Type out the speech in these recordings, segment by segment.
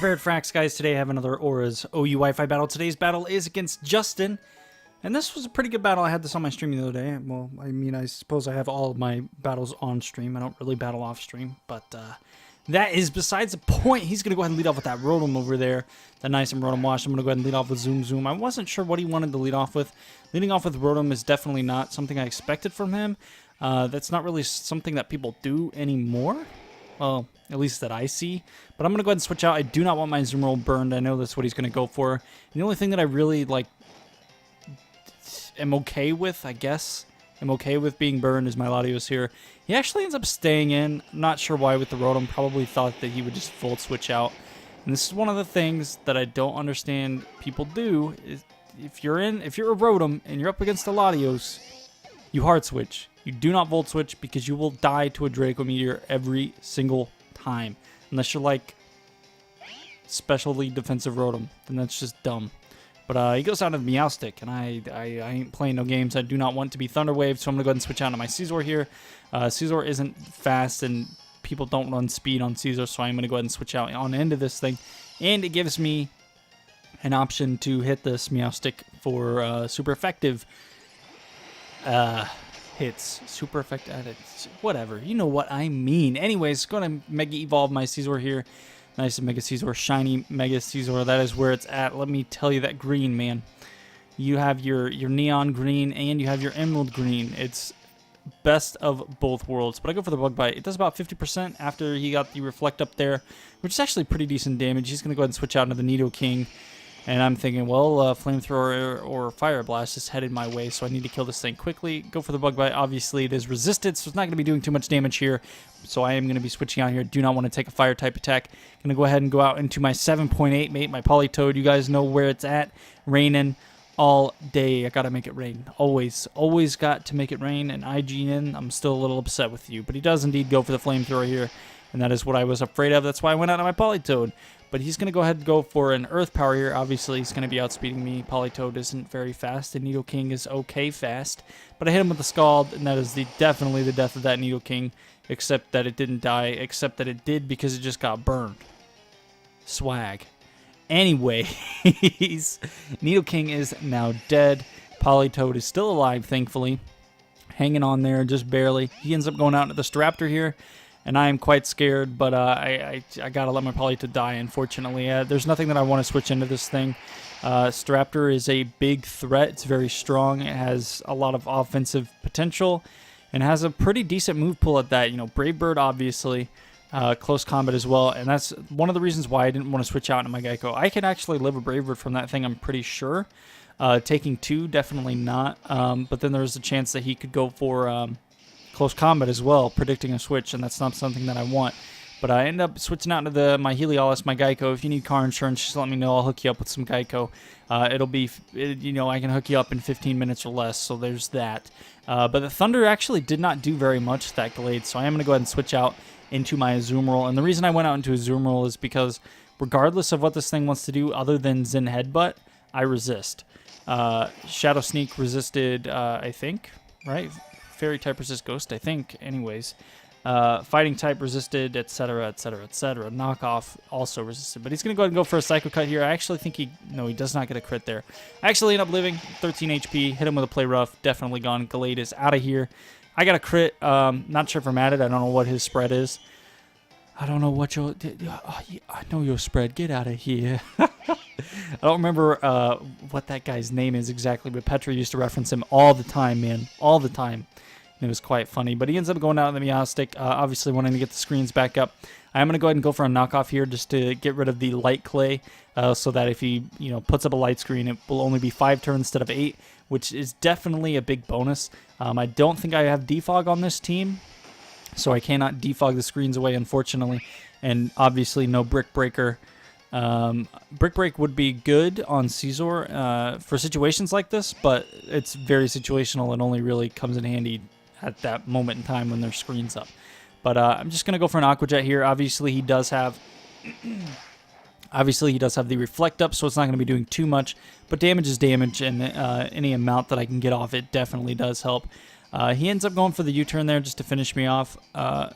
Prepared Frax, guys. Today I have another Aura's OU Wi-Fi battle. Today's battle is against Justin. And this was a pretty good battle. I had this on my stream the other day. Well, I mean, I suppose I have all of my battles on stream. I don't really battle off stream. But that is besides the point. He's going to go ahead and lead off with that Rotom over there. The nice and Rotom Wash. I'm going to go ahead and lead off with Zoom Zoom. I wasn't sure what he wanted to lead off with. Leading off with Rotom is definitely not something I expected from him. That's not really something that people do anymore. Well, at least that I see. But I'm going to go ahead and switch out. I do not want my Zoom Roll burned. I know that's what he's going to go for. And the only thing that I really, am okay with, I guess, I'm okay with being burned is my Latios here. He actually ends up staying in. I'm not sure why with the Rotom. Probably thought that he would just Volt Switch out. And this is one of the things that I don't understand people do. Is if you're a Rotom and you're up against a Latios, you hard switch. You do not Volt Switch because you will die to a Draco Meteor every single time. Unless you're like specially defensive Rotom, then that's just dumb. But he goes out of Meowstic, and I ain't playing no games. I do not want to be Thunder Wave, so I'm going to go ahead and switch out to my Scizor here. Scizor isn't fast, and people don't run speed on Scizor, so I'm going to go ahead and switch out on the end of this thing. And it gives me an option to hit this Meowstic for super effective hits. Super effective, whatever. You know what I mean. Anyways, going to Mega Evolve my Scizor here. Nice Mega Scizor, shiny Mega Scizor. That is where it's at. Let me tell you that green, man. You have your neon green and you have your emerald green. It's best of both worlds. But I go for the Bug Bite. It does about 50% after he got the Reflect up there, which is actually pretty decent damage. He's going to go ahead and switch out into the Nidoking. And I'm thinking, well, Flamethrower or Fire Blast is headed my way, so I need to kill this thing quickly. Go for the Bug Bite. Obviously, it is resisted, so it's not going to be doing too much damage here. So I am going to be switching out here. Do not want to take a Fire-type attack. Going to go ahead and go out into my 7.8 mate, my Politoed. You guys know where it's at. Raining all day. I got to make it rain. Always got to make it rain. And IGN, I'm still a little upset with you. But he does indeed go for the Flamethrower here. And that is what I was afraid of. That's why I went out on my Politoed. But he's going to go ahead and go for an Earth Power here. Obviously, he's going to be outspeeding me. Politoed isn't very fast. The Nidoking is okay fast. But I hit him with the Scald, and that is definitely the death of that Nidoking. Except that it didn't die. Except that it did because it just got burned. Swag. Anyway, Nidoking is now dead. Politoed is still alive, thankfully. Hanging on there, just barely. He ends up going out into the Staraptor here. And I am quite scared, but I gotta let my Politoed die, unfortunately. There's nothing that I want to switch into this thing. Staraptor is a big threat. It's very strong. It has a lot of offensive potential and has a pretty decent move pool at that. You know, Brave Bird, obviously. Close combat as well. And that's one of the reasons why I didn't want to switch out into my Geico. I can actually live a Brave Bird from that thing, I'm pretty sure. Taking 2, definitely not. But then there's a chance that he could go for close combat as well, predicting a switch, and that's not something that I want. But I end up switching out into my Heliolisk, my Geico. If you need car insurance, just let me know. I'll hook you up with some Geico. It'll be, I can hook you up in 15 minutes or less, so there's that. But the Thunder actually did not do very much, that Glade, so I am going to go ahead and switch out into my Azumarill. And the reason I went out into Azumarill is because regardless of what this thing wants to do other than Zen Headbutt, I resist. Shadow Sneak resisted, I think, right? Fairy type resist Ghost, I think. Anyways, Fighting type resisted, etc., etc., etc. Knockoff also resisted, but he's gonna go ahead and go for a Psycho Cut here. I actually think he does not get a crit there. I actually end up living 13 HP. Hit him with a Play Rough. Definitely gone. Glade is out of here. I got a crit. Not sure if I'm at it. I don't know what his spread is. I don't know what your. I know your spread. Get out of here. I don't remember what that guy's name is exactly, but Petra used to reference him all the time, man. All the time. And it was quite funny. But he ends up going out in the Meowstic, obviously wanting to get the screens back up. I'm going to go ahead and go for a knockoff here just to get rid of the light clay so that if he puts up a light screen, it will only be 5 turns instead of 8, which is definitely a big bonus. I don't think I have defog on this team, so I cannot defog the screens away, unfortunately. And obviously no Brick Breaker. Brick Break would be good on Scizor for situations like this, but it's very situational and only really comes in handy at that moment in time when their screen's up. But I'm just going to go for an Aqua Jet here. Obviously, he does have the Reflect up, so it's not going to be doing too much. But damage is damage, and any amount that I can get off it definitely does help. He ends up going for the U-turn there just to finish me off. I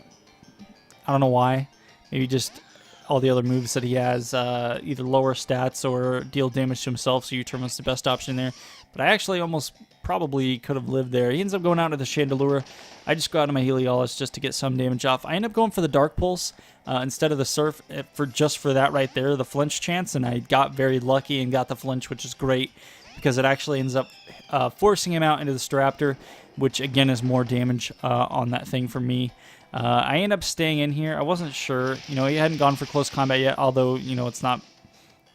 don't know why. Maybe just all the other moves that he has either lower stats or deal damage to himself, so U-turn was the best option there. But I actually almost probably could have lived there. He ends up going out to the Chandelure. I just go out to my Heliolisk just to get some damage off. I end up going for the Dark Pulse instead of the Surf for that right there, the flinch chance, and I got very lucky and got the flinch, which is great because it actually ends up forcing him out into the Staraptor, which again is more damage on that thing for me. I end up staying in here. I wasn't sure. He hadn't gone for close combat yet, although, it's not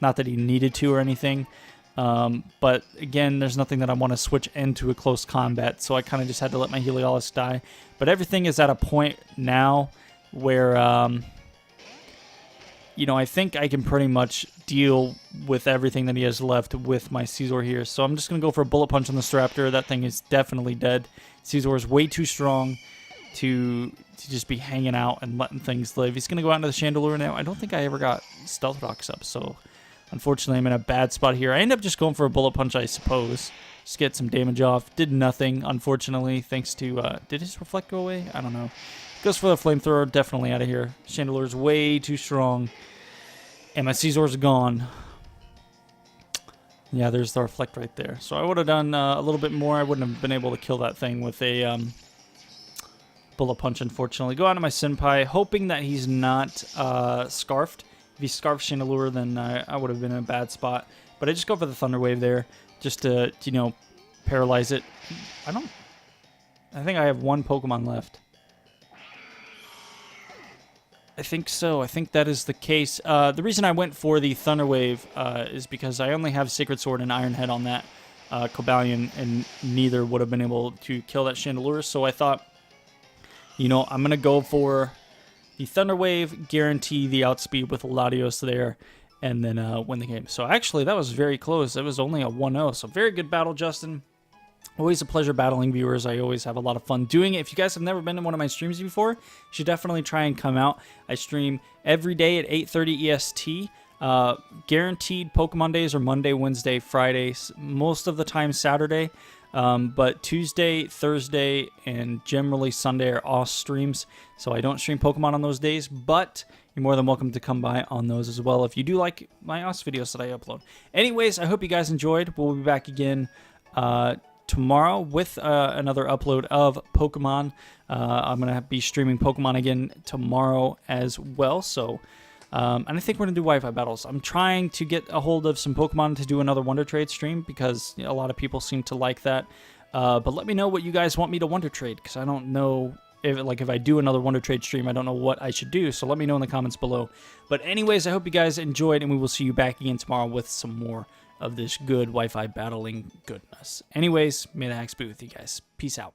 that he needed to or anything. But again, there's nothing that I want to switch into a close combat, so I kind of just had to let my Heliolisk die. But everything is at a point now where, I think I can pretty much deal with everything that he has left with my Scizor here. So I'm just going to go for a Bullet Punch on the Staraptor. That thing is definitely dead. Scizor is way too strong to just be hanging out and letting things live. He's going to go out into the Chandelure now. I don't think I ever got Stealth Rocks up, so unfortunately I'm in a bad spot here. I end up just going for a Bullet Punch, I suppose. Just get some damage off. Did nothing, unfortunately, thanks to... did his Reflect go away? I don't know. Goes for the Flamethrower, definitely out of here. Chandelure's way too strong. And my Scizor's gone. Yeah, there's the Reflect right there. So I would have done a little bit more. I wouldn't have been able to kill that thing with a... Bullet Punch, unfortunately. Go out to my Senpai, hoping that he's not Scarfed. If he Scarfed Chandelure, then I would have been in a bad spot. But I just go for the Thunder Wave there, just to paralyze it. I think I have one Pokemon left. I think so. I think that is the case. The reason I went for the Thunder Wave is because I only have Sacred Sword and Iron Head on that Cobalion, and neither would have been able to kill that Chandelure, so I thought, I'm going to go for the Thunder Wave, guarantee the outspeed with Latios there, and then win the game. So actually, that was very close. It was only a 1-0, so very good battle, Justin. Always a pleasure battling viewers. I always have a lot of fun doing it. If you guys have never been in one of my streams before, you should definitely try and come out. I stream every day at 8:30 EST. Guaranteed Pokemon days are Monday, Wednesday, Fridays, most of the time Saturday. But Tuesday, Thursday, and generally Sunday are off streams, so I don't stream Pokemon on those days, but you're more than welcome to come by on those as well if you do like my OS videos that I upload. Anyways, I hope you guys enjoyed. We'll be back again tomorrow with another upload of Pokemon. I'm going to be streaming Pokemon again tomorrow as well, so... and I think we're going to do Wi-Fi battles. I'm trying to get a hold of some Pokemon to do another Wonder Trade stream because a lot of people seem to like that. But let me know what you guys want me to Wonder Trade, because I don't know if I do another Wonder Trade stream, I don't know what I should do. So let me know in the comments below. But anyways, I hope you guys enjoyed, and we will see you back again tomorrow with some more of this good Wi-Fi battling goodness. Anyways, may the hex be with you guys. Peace out.